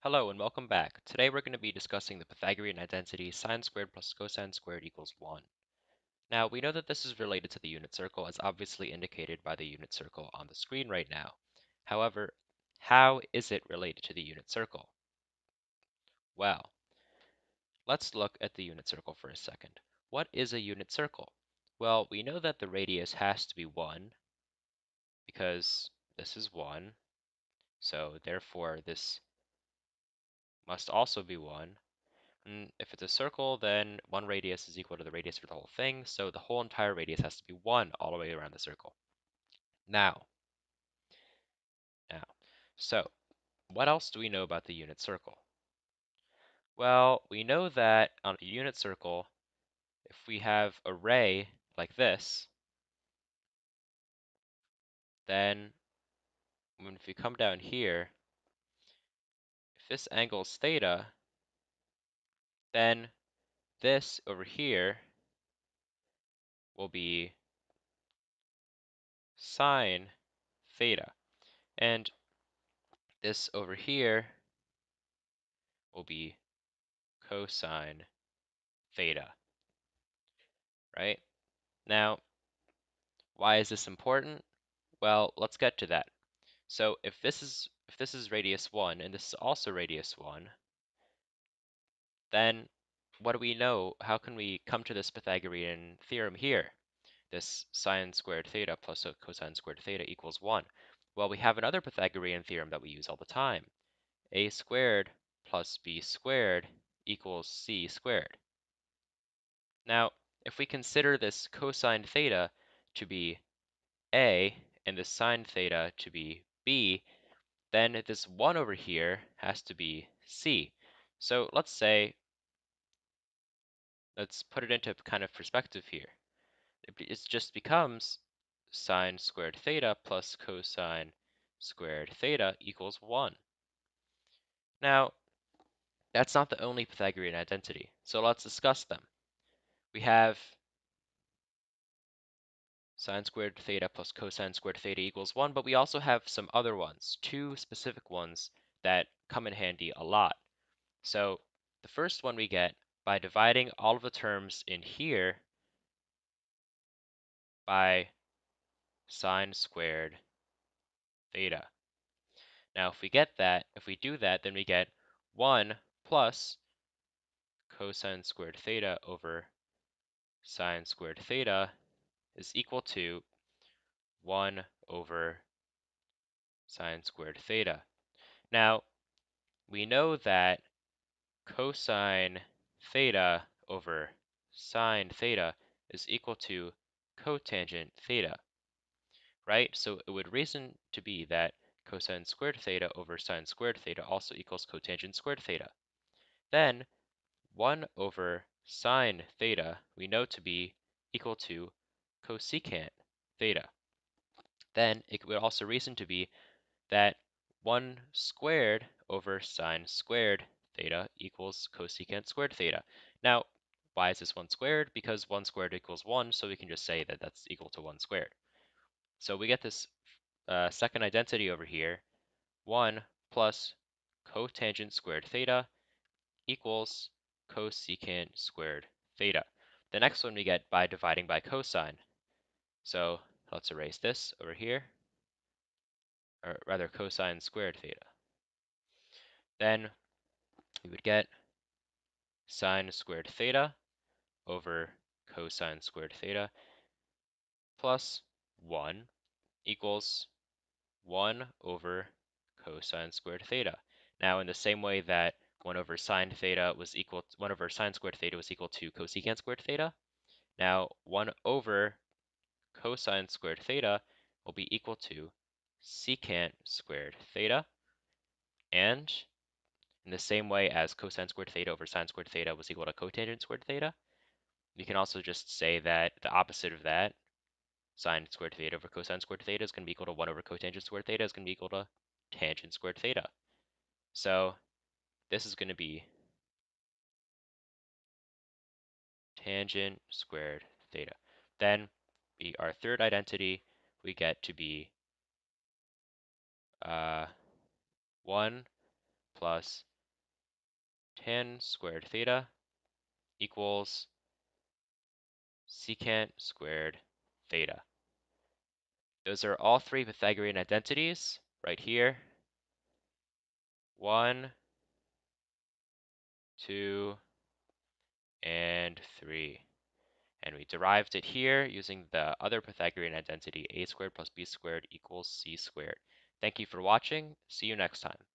Hello and welcome back. Today we're going to be discussing the Pythagorean identity sine squared plus cosine squared equals 1. Now we know that this is related to the unit circle as obviously indicated by the unit circle on the screen right now. However, how is it related to the unit circle? Well, let's look at the unit circle for a second. What is a unit circle? Well, we know that the radius has to be 1 because this is 1, so therefore this must also be 1. And if it's a circle, then one radius is equal to the radius for the whole thing, so the whole entire radius has to be 1 all the way around the circle. Now, now, so what else do we know about the unit circle? Well, we know that on a unit circle, if we have a ray like this, then if we come down here, if this angle is theta, then this over here will be sine theta. And this over here will be cosine theta, right? Now, why is this important? Well, let's get to that. So if this is radius 1 and this is also radius 1, then what do we know? How can we come to this Pythagorean theorem here? This sine squared theta plus cosine squared theta equals 1. Well, we have another Pythagorean theorem that we use all the time. A squared plus b squared equals c squared. Now, if we consider this cosine theta to be a and this sine theta to be b, then this 1 over here has to be c. So let's put it into kind of perspective here. It just becomes sine squared theta plus cosine squared theta equals 1. Now, that's not the only Pythagorean identity, so let's discuss them. We have sine squared theta plus cosine squared theta equals 1, but we also have some other ones, two specific ones that come in handy a lot. So the first one we get by dividing all of the terms in here by sine squared theta. Now if we do that, then we get 1 plus cosine squared theta over sine squared theta is equal to 1 over sine squared theta. Now, we know that cosine theta over sine theta is equal to cotangent theta, right? So it would reason to be that cosine squared theta over sine squared theta also equals cotangent squared theta. Then 1 over sine theta we know to be equal to cosecant theta. Then it would also reason to be that 1 squared over sine squared theta equals cosecant squared theta. Now, why is this 1 squared? Because 1 squared equals 1, so we can just say that that's equal to 1 squared. So we get this second identity over here, 1 plus cotangent squared theta equals cosecant squared theta. The next one we get by dividing by cosine. So let's erase this over here, or rather cosine squared theta. Then we would get sine squared theta over cosine squared theta plus 1 equals 1 over cosine squared theta. Now, in the same way that 1 over sine theta was equal to 1 over sine squared theta was equal to cosecant squared theta, now 1 over cosine squared theta will be equal to secant squared theta. And in the same way as cosine squared theta over sine squared theta was equal to cotangent squared theta, we can also just say that the opposite of that, sine squared theta over cosine squared theta, is going to be equal to 1 over cotangent squared theta is going to be equal to tangent squared theta. So this is going to be tangent squared theta. Then our third identity we get to be 1 plus tan squared theta equals secant squared theta. Those are all three Pythagorean identities right here. 1, 2, and 3. And we derived it here using the other Pythagorean identity, a squared plus b squared equals c squared. Thank you for watching. See you next time.